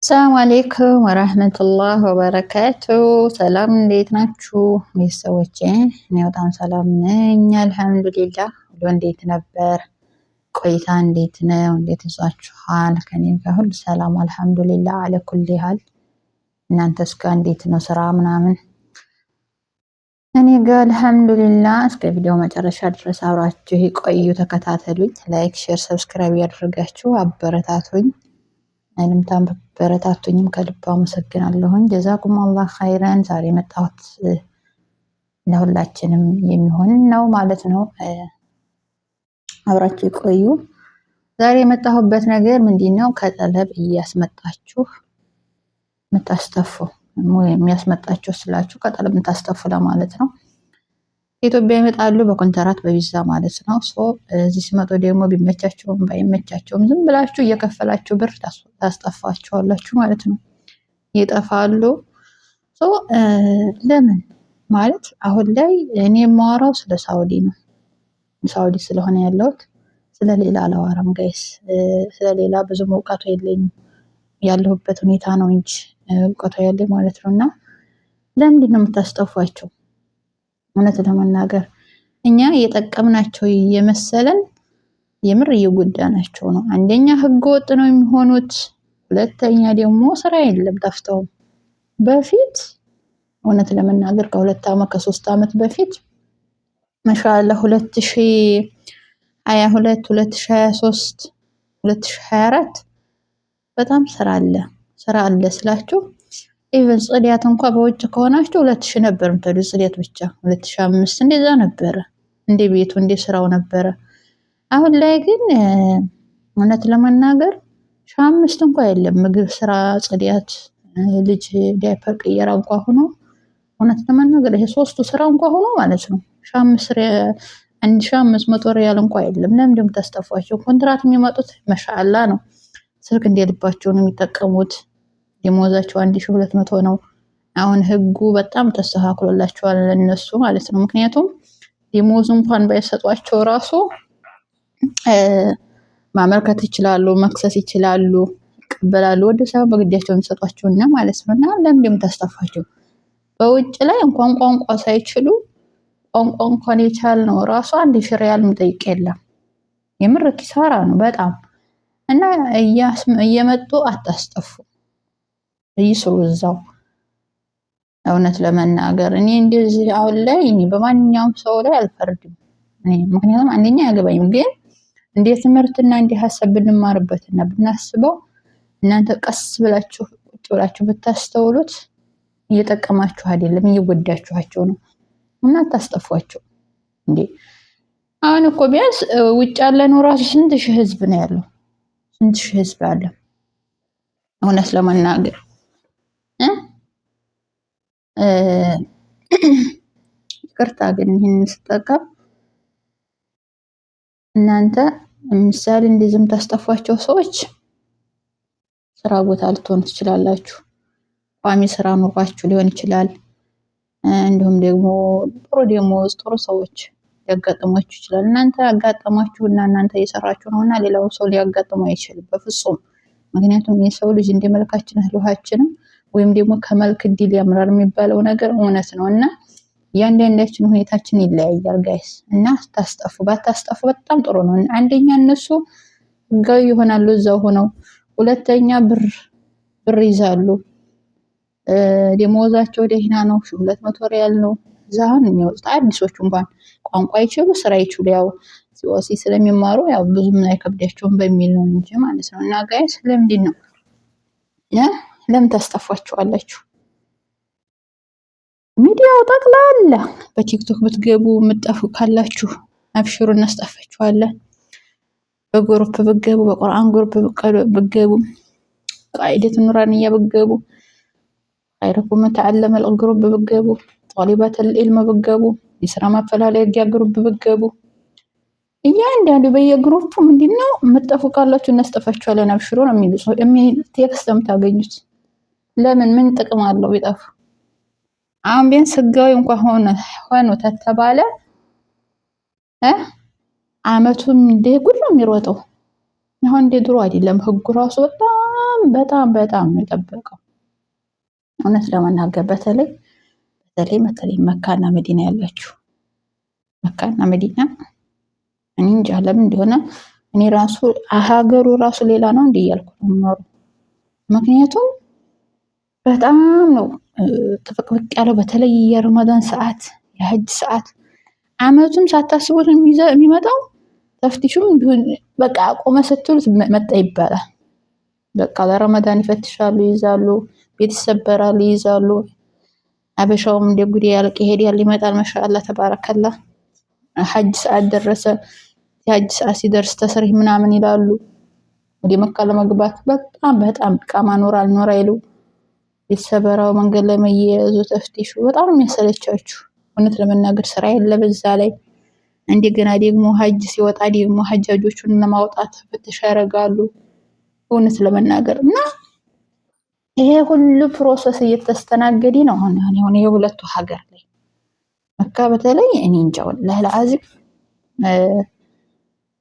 ሰላም አሌይኩም ወራህመቱላህ ወበረካቱ። ሰላም እንዴት ናችሁ ቤተሰቦቼ? እኔ በጣም ሰላም ነኝ አልሐምዱሊላህ። ሁሉ እንዴት ነበር? ቆይታ እንዴት ነው? እንዴት ይዟችኋል? ከኔ ጋር ሁሉ ሰላም አልሐምዱሊላህ አለ ኩሊ ሀል። እናንተስ ጋር እንዴት ነው ስራ ምናምን? እኔ ጋር አልሐምዱሊላህ። እስከ ቪዲዮ መጨረሻ ድረስ አብራችሁ ቆዩ፣ ተከታተሉኝ። ላይክ፣ ሼር፣ ሰብስክራይብ ያደረጋችሁ አበረታቱኝ። አይንም በረታቱኝም ከልብ አመሰግናለሁኝ። ጀዛኩም አላህ ኸይረን። ዛሬ መጣሁት ለሁላችንም የሚሆን ነው ማለት ነው። አብራችሁ ቆዩ። ዛሬ የመጣሁበት ነገር ምንድነው? ከጠለብ እያስመጣችሁ የምታስተፉ የሚያስመጣችሁ ስላችሁ ከጠለብ የምታስተፉ ለማለት ነው። ኢትዮጵያ ይመጣሉ በኮንትራት በቪዛ ማለት ነው። እዚህ ሲመጡ ደግሞ ቢመቻቸውም ባይመቻቸውም ዝም ብላችሁ እየከፈላችሁ ብር ታስጠፋቸዋላችሁ ማለት ነው። ይጠፋሉ። ለምን ማለት አሁን ላይ እኔ የማወራው ስለ ሳውዲ ነው። ሳውዲ ስለሆነ ያለሁት ስለሌላ አላወራም ጋይስ። ስለሌላ ብዙም እውቀቱ የለኝም፣ ያለሁበት ሁኔታ ነው እንጂ እውቀቱ ያለኝ ማለት ነው። እና ለምንድን ነው የምታስጠፏቸው? እውነት ለመናገር እኛ እየጠቀምናቸው እየመሰለን የምር እየጎዳናቸው ነው። አንደኛ ህገ ወጥ ነው የሚሆኑት፣ ሁለተኛ ደግሞ ስራ የለም ጠፍተው። በፊት እውነት ለመናገር ከ2 ዓመት ከ3 ዓመት በፊት ማሻአላህ 2022 2023 2024 በጣም ስራ አለ ስላችሁ ኢቨን ጽዳት እንኳን በውጭ ከሆናችሁ 2000 ነበር የምትሉ ጽዳት ብቻ 2005 እንደዛ ነበረ። እንደ ቤቱ እንደ ስራው ነበረ። አሁን ላይ ግን እውነት ለመናገር 5 እንኳን የለም። ምግብ ስራ፣ ጽዳት፣ ልጅ ዳይፐር ቅየራ እንኳን ሆኖ እውነት ለመናገር ይሄ 3ቱ ስራ እንኳን ሆኖ ማለት ነው 1500 ሪያል እንኳን የለም። ለምን የምታስጠፏቸው? ኮንትራት የሚመጡት ማሻአላ ነው። ስልክ እንደልባቸው ነው የሚጠቀሙት። ደሞዛቸው 1200 ነው። አሁን ህጉ በጣም ተስተካክሎላቸዋል ለነሱ ማለት ነው። ምክንያቱም ደሞዝ እንኳን ባይሰጧቸው ራሱ ማመልከት ይችላሉ፣ መክሰስ ይችላሉ፣ ይቀበላሉ። ወደ ሳይሆን በግዳቸው የሚሰጧቸውና ማለት ነው። እና ለምን የምታስጠፋቸው? በውጭ ላይ እንኳን ቋንቋ ሳይችሉ ቋንቋ እንኳን የቻልነው ራሱ 1000 ሪያል የሚጠይቅ የለም። የምር ኪሳራ ነው በጣም። እና እየመጡ አታስጠፉ፣ ይስሩ እዛው። እውነት ለመናገር እኔ እንደዚህ አሁን ላይ እኔ በማንኛውም ሰው ላይ አልፈርድም። ምክንያቱም አንደኛ ያገባኝም፣ ግን እንደ ትምህርትና እንደ ሀሳብ ብንማርበትና ብናስበው እናንተ ቀስ ብላችሁ ቁጭ ብላችሁ ብታስተውሉት እየጠቀማችሁ አይደለም እየጎዳችኋቸው ነው። እና አታስጠፏቸው እንዴ! አሁን እኮ ቢያንስ ውጭ ያለ ነው ራሱ ስንት ሺህ ህዝብ ነው ያለው፣ ስንት ሺህ ህዝብ አለ። እውነት ለመናገር ይቅርታ ግን ይህን ስጠቀም እናንተ ምሳሌ እንደዚህም ታስጠፏቸው ሰዎች ስራ ቦታ ልትሆኑ ትችላላችሁ። ቋሚ ስራ ኑሯችሁ ሊሆን ይችላል። እንዲሁም ደግሞ ጥሩ ሰዎች ሊያጋጥሟችሁ ይችላል። እናንተ ያጋጠማችሁና እናንተ እየሰራችሁ ነውና ሌላው ሰው ሊያጋጥመው አይችልም በፍጹም። ምክንያቱም የሰው ልጅ እንደመልካችን ህልውሃችንም ወይም ደግሞ ከመልክ ድል ያምራል የሚባለው ነገር እውነት ነው። እና ያንዳንዳችን ሁኔታችን ይለያያል ጋይስ። እና ባታስጠፉ በጣም ጥሩ ነው። አንደኛ እነሱ ህጋዊ ይሆናሉ እዛው ሆነው፣ ሁለተኛ ብር ይዛሉ። ደሞዛቸው ደህና ነው፣ 200 ሪያል ነው። ዛሁን የሚወጡት አዲሶቹ እንኳን ቋንቋ ይችሉ ስራ ይችሉ፣ ያው ሲኦሲ ስለሚማሩ ያው ብዙም አይከብዳቸውም በሚል ነው እንጂ ማለት ነው። እና ጋይስ ለምን ታስጠፏቸዋላችሁ? ሚዲያው ጠቅላላ በቲክቶክ ብትገቡ የምትጠፉ ካላችሁ አብሽሩ፣ እናስጠፋችኋለን። በግሩፕ ብትገቡ፣ በቁርአን ግሩፕ ብትገቡ፣ ቃይደት ኑራንያ ብትገቡ፣ አይረኩም ተዓለመ الግሩፕ ብትገቡ፣ ጧሊባት العلم ብትገቡ፣ የስራ ማፈላለጊያ ግሩፕ ብትገቡ፣ እያንዳንዱ በየግሩፑ ምንድነው የምትጠፉ ካላችሁ እናስጠፋችኋለን አብሽሩ ነው የሚሉት። ቴክስት የምታገኙት ለምን ምን ጥቅም አለው ቢጠፉ? አሁን ቢያንስ ህጋዊ እንኳን ሆኖ ተተባለ አመቱም እንደ ጉድ ነው የሚሮጠው። አሁን እንደ ድሮ አይደለም። ህጉ ራሱ በጣም በጣም በጣም በጣም ነው የጠበቀው። እውነት ለመናገር በተለይ መካና መዲና ያላችሁ መካና መዲና እኔ እንጃ ለምን እንደሆነ እኔ ራሱ ሀገሩ ራሱ ሌላ ነው እንዴ እያልኩ ነው የምኖረው። ምክንያቱም በጣም ነው ጥፍቅፍቅ ያለው። በተለይ የረመዳን ሰዓት የሀጅ ሰዓት አመቱም ሳታስቡት የሚመጣው ተፍቲሹም ቢሆን በቃ ቆመ ስትሉት መጣ ይባላል። በቃ ለረመዳን ይፈትሻሉ፣ ይይዛሉ፣ ቤት ይሰበራል፣ ይይዛሉ። አበሻውም እንደ ጉዴ ያልቅ ይሄዳል ይመጣል። ማሻአላ ተባረከላ። ሀጅ ሰዓት ደረሰ። የሀጅ ሰዓት ሲደርስ ተስሪህ ምናምን ይላሉ። ወደ መካ ለመግባት በጣም በጣም ቃማ ኖር አልኖር አይሉ የተሰበራው መንገድ ላይ መያያዙ ተፍቲሹ በጣም የሚያሰለቻችሁ። እውነት ለመናገር ስራ የለ በዛ ላይ እንደገና ደግሞ ሀጅ ሲወጣ ደግሞ ሀጃጆቹን ለማውጣት ፍተሻ ያደርጋሉ። እውነት ለመናገር እና ይሄ ሁሉ ፕሮሰስ እየተስተናገደ ነው። አሁን ይሄ ሁለቱ ሀገር ላይ መካ በተለይ እኔ እንጃ ወላሂ ለአዚም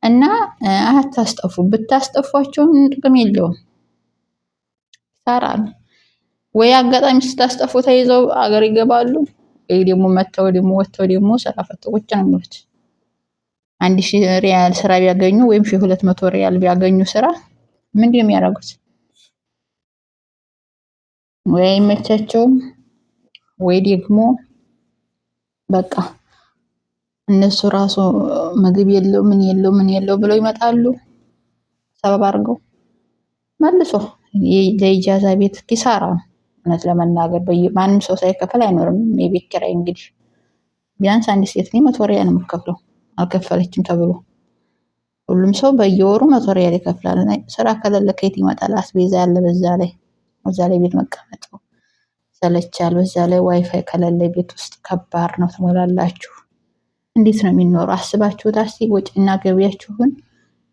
እና አታስጠፉ። ብታስጠፏቸውም ጥቅም የለውም ይሰራል። ወይ አጋጣሚ ስታስጠፉ ተይዘው አገር ይገባሉ፣ ወይ ደግሞ ወጥተው ደግሞ ስራ ፈተው ቁጭ ነው የሚሉት። 1000 ሪያል ስራ ቢያገኙ ወይም 1200 ሪያል ቢያገኙ ስራ ምንድን ነው የሚያደርጉት? ወይ አይመቻቸውም ወይ ደግሞ በቃ እነሱ ራሱ ምግብ የለው ምን የለው ብለው ይመጣሉ። ሰበብ አድርገው መልሶ ለኢጃዛ ቤት ኪሳራ ነው። እውነት ለመናገር ማንም ሰው ሳይከፈል አይኖርም። የቤት ኪራይ እንግዲህ ቢያንስ አንድ ሴት ላይ 100 ሪያል ነው የምትከፍለው። አልከፈለችም ተብሎ ሁሉም ሰው በየወሩ 100 ሪያል ይከፍላል። ስራ ከሌለ ከየት ይመጣል? አስቤዛ ያለ በዛ ላይ ቤት መቀመጥ ሰለቻል። በዛ ላይ ዋይፋይ ከሌለ ቤት ውስጥ ከባድ ነው። ትሞላላችሁ። እንዴት ነው የሚኖረው? አስባችሁት? ወጪና ገቢያችሁን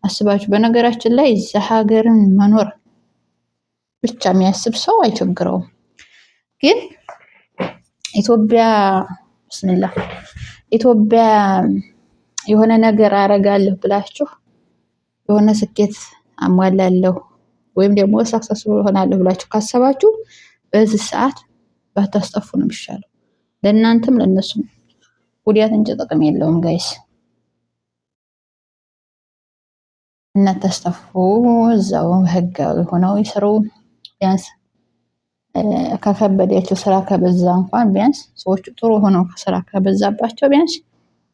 አስባችሁ። በነገራችን ላይ እዛ ሀገርን መኖር ብቻ የሚያስብ ሰው አይቸግረውም። ግን ኢትዮጵያ የሆነ ነገር አረጋለሁ ብላችሁ የሆነ ስኬት አሟላለሁ ወይም ደግሞ ሰክሰስፉል ሆናለሁ ብላችሁ ካሰባችሁ በዚህ ሰዓት ባታስጠፉ ነው የሚሻለው። ለእናንተም ለእነሱም ጉዳት እንጂ ጥቅም የለውም ጋይስ። እናታስጠፉ። እዛው ህጋዊ ሆነው ይስሩ። ቢያንስ ከከበዳቸው ስራ ከበዛ እንኳን ቢያንስ ሰዎቹ ጥሩ ሆነው ስራ ከበዛባቸው ቢያንስ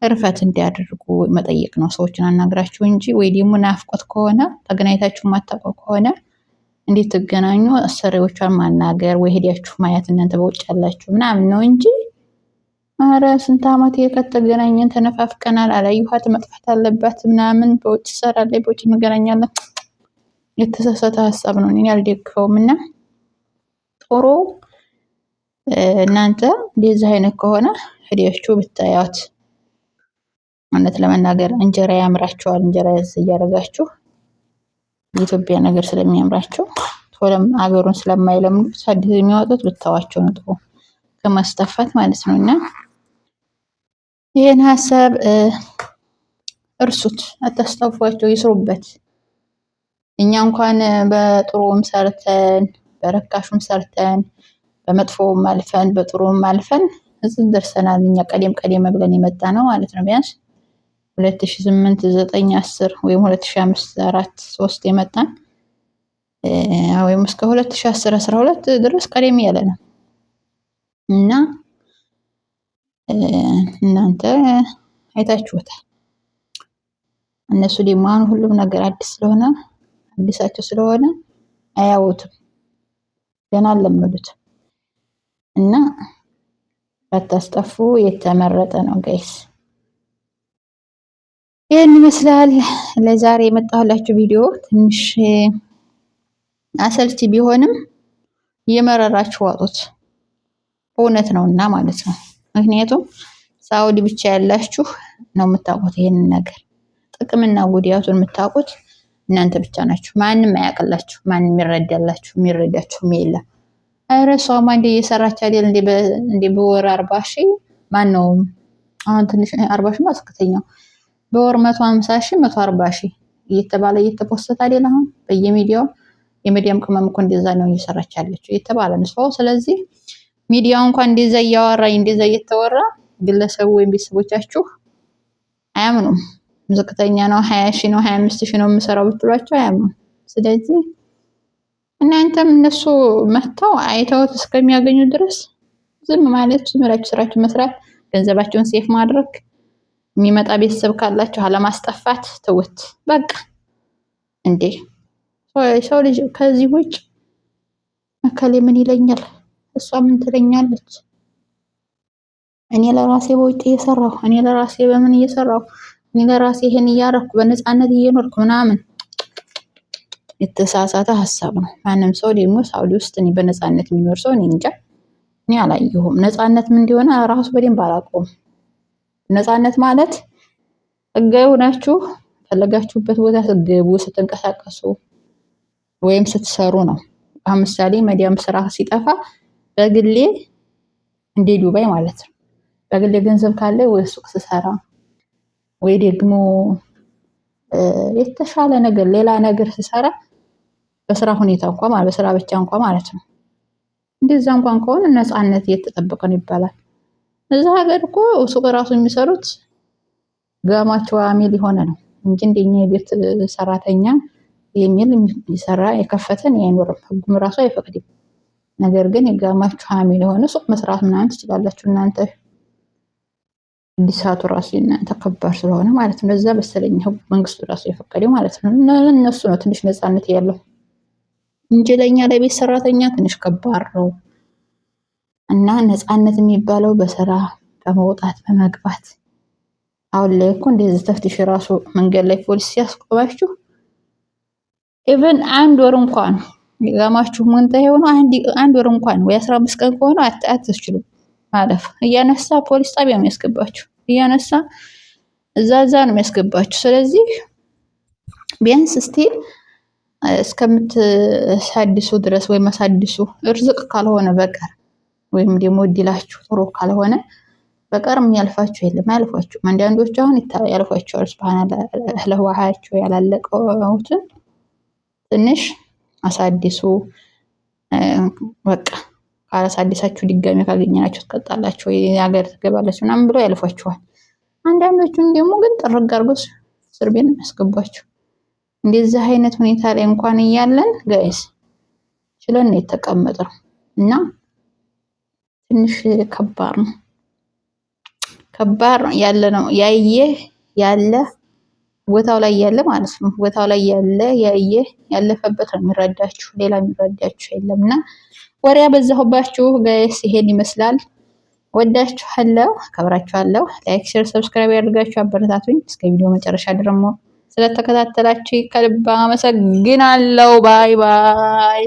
እርፈት እንዲያደርጉ መጠየቅ ነው። ሰዎችን አናግራችሁ እንጂ ወይ ደግሞ ናፍቆት ከሆነ ተገናኝታችሁ ማታውቁ ከሆነ እንዴት ትገናኙ? አሰሪዎቿን ማናገር ወይ ሄዳችሁ ማየት እናንተ በውጭ ያላችሁ ምናምን ነው እንጂ አረ ስንት ዓመት ከተገናኘን ተነፋፍቀናል፣ አላየኋት መጥፋት አለባት ምናምን በውጭ ትሰራለች በውጭ እንገናኛለን። የተሳሳተ ሀሳብ ነው። እኔ አልደግፈውም። እና ጥሩ እናንተ እንደዚህ አይነት ከሆነ ሄዳችሁ ብታያት እውነት ለመናገር እንጀራ ያምራቸዋል። እንጀራ እያደረጋችሁ የኢትዮጵያ ነገር ስለሚያምራቸው ቶሎም አገሩን ስለማይለምዱት አዲስ የሚያወጡት ብታዋቸው ነው ጥሩ ከማስተፋት ማለት ነው። እና ይሄን ሀሳብ እርሱት፣ አታስጠፏቸው፣ ይስሩበት። እኛ እንኳን በጥሩም ሰርተን በረካሹም ሰርተን በመጥፎም አልፈን በጥሩም አልፈን እዚህ ደርሰናል። እኛ ቀደም ብለን የመጣ ነው ማለት ነው። ቢያንስ 2008 9 10 ወይም 2005 4 3 የመጣን ወይም እስከ 2010 12 ድረስ ቀደም ያለ ነው እና እናንተ አይታችሁታል። እነሱ ደግሞ አሁን ሁሉም ነገር አዲሳቸው ስለሆነ አያውቱም፣ ገና አልለመዱት እና ባታስጠፉ የተመረጠ ነው ጋይስ። ይህን ይመስላል ለዛሬ የመጣሁላችሁ ቪዲዮ። ትንሽ አሰልቺ ቢሆንም እየመረራችሁ ዋጡት፣ እውነት ነውና ማለት ነው። ምክንያቱም ሳውዲ ብቻ ያላችሁ ነው የምታውቁት ይሄንን ነገር ጥቅምና ጉዳቱን የምታውቁት እናንተ ብቻ ናችሁ። ማንም አያውቅላችሁ፣ ማንም የሚረዳችሁም የለም። ኧረ እሷማ እንደ እየሰራች አይደል እንደ በወር 40 ሺህ ማነው አሁን ትንሽ 40 ሺህ ማስከተኛው በወር 150 ሺህ 140 ሺህ እየተባለ እየተፖስተ አይደል አሁን በየሚዲያው የሚዲያም ቅመም እኮ እንደዛ ነው እየሰራች ያለችው እየተባለ ነው ሰው። ስለዚህ ሚዲያው እንኳን እንደዛ እያወራኝ እንደዛ እየተወራ ግለሰቡ ወይም ቤተሰቦቻችሁ አያምኑም። ዝቅተኛ ነው 20 ሺህ ነው 25 ሺህ ነው የምሰራው ብትሏቸው አያምኑም። ስለዚህ እናንተም እነሱ መጥተው አይተውት እስከሚያገኙ ድረስ ዝም ማለት፣ ዝም ብላችሁ ስራችሁን መስራት፣ ገንዘባቸውን ሴፍ ማድረግ፣ የሚመጣ ቤተሰብ ካላችሁ አለማስጠፋት ተውት በቃ። እንዴ ሰው ልጅ ከዚህ ውጭ እከሌ ምን ይለኛል፣ እሷ ምን ትለኛለች፣ እኔ ለራሴ በውጭ እየሰራሁ፣ እኔ ለራሴ በምን እየሰራሁ፣ እኔ ለራሴ ይሄን እያረኩ በነፃነት እየኖርኩ ምናምን የተሳሳተ ሀሳብ ነው። ማንም ሰው ደግሞ ሳውዲ ውስጥ እኔ በነፃነት የሚኖር ሰው እኔ እንጃ እኔ አላየሁም። ነፃነት ምን እንደሆነ ራሱ በደንብ አላውቀውም። ነፃነት ማለት ህጋዊ ሆናችሁ ፈለጋችሁበት ቦታ ስትገቡ ስትንቀሳቀሱ ወይም ስትሰሩ ነው። አሁን ምሳሌ መዲያም ስራ ሲጠፋ በግሌ እንደ ዱባይ ማለት ነው በግሌ ገንዘብ ካለ ወይ ሱቅ ስሰራ ወይ ደግሞ የተሻለ ነገር ሌላ ነገር ስሰራ በስራ ሁኔታ እንኳን ማለት በስራ ብቻ እንኳን ማለት ነው እንደዛ እንኳን ከሆነ ነፃነት እየተጠበቀ ነው ይባላል። እዛ ሀገር እኮ ሱቅ ራሱ የሚሰሩት ጋማቸው አሚል የሆነ ነው እንጂ እንደኛ የቤት ሰራተኛ የሚል ይሰራ የከፈተን አይኖርም፣ ህጉም ራሱ አይፈቅድም። ነገር ግን የጋማችሁ አሚል የሆነ ሱቅ መስራት ምናምን ትችላላችሁ እናንተ እንዲሳቱ ራሱ እናንተ ከባድ ስለሆነ ማለት ነው። ለዛ በሰለኝ ህጉ መንግስቱ ራሱ የፈቀደው ማለት ነው። እነሱ ነው ትንሽ ነፃነት ያለው እንጂ ለኛ ለቤት ሰራተኛ ትንሽ ከባድ ነው። እና ነፃነት የሚባለው በስራ በመውጣት በመግባት አሁን ላይ እኮ እንደዚህ ተፍትሽ ራሱ መንገድ ላይ ፖሊስ ሲያስቆማችሁ ኢቭን አንድ ወር እንኳን የጋማችሁ ሞንታ የሆነ አንድ ወር እንኳን ወይ 15 ቀን ከሆነ አትችሉም ማለፍ። እያነሳ ፖሊስ ጣቢያ ነው ያስገባችሁ፣ እያነሳ እዛ ነው ያስገባችሁ። ስለዚህ ቢያንስ ስቲል እስከምትሳድሱ ድረስ ወይ ማሳድሱ እርዝቅ ካልሆነ በቀር ወይም ደግሞ እድላችሁ ጥሩ ካልሆነ በቀር የሚያልፋችሁ የለም። አያልፋችሁም። አንዳንዶች አሁን ያልፋቸዋል። ሱብሃንአላህ ለዋሃቸው ያላለቀውትን ትንሽ አሳድሱ በቃ ካላሳደሳችሁ ድጋሚ ካገኘናችሁ ትቀጣላችሁ ወይ ሀገር ትገባላችሁ ምናምን ብለው ያልፋችኋል። አንዳንዶቹን ደግሞ ግን ጥርግ አድርጎ እስር ቤት ያስገባችሁ። እንደዚህ አይነት ሁኔታ ላይ እንኳን እያለን ጋይስ ችለን የተቀመጠው እና ትንሽ ከባድ ነው ያለ ነው ያለ ቦታው ላይ ያለ ማለት ነው። ቦታው ላይ ያለ ያለፈበት ነው የሚረዳችሁ፣ ሌላ የሚረዳችሁ የለምና ወሬ ያበዛሁባችሁ ጋይስ ይሄን ይመስላል። ወዳችኋለሁ፣ አከብራችኋለሁ። ላይክ፣ ሼር፣ ሰብስክራይብ ያድርጋችሁ አበረታቱኝ። እስከ ቪዲዮ መጨረሻ ደግሞ ስለተከታተላችሁ ከልብ አመሰግናለሁ። ባይ ባይ።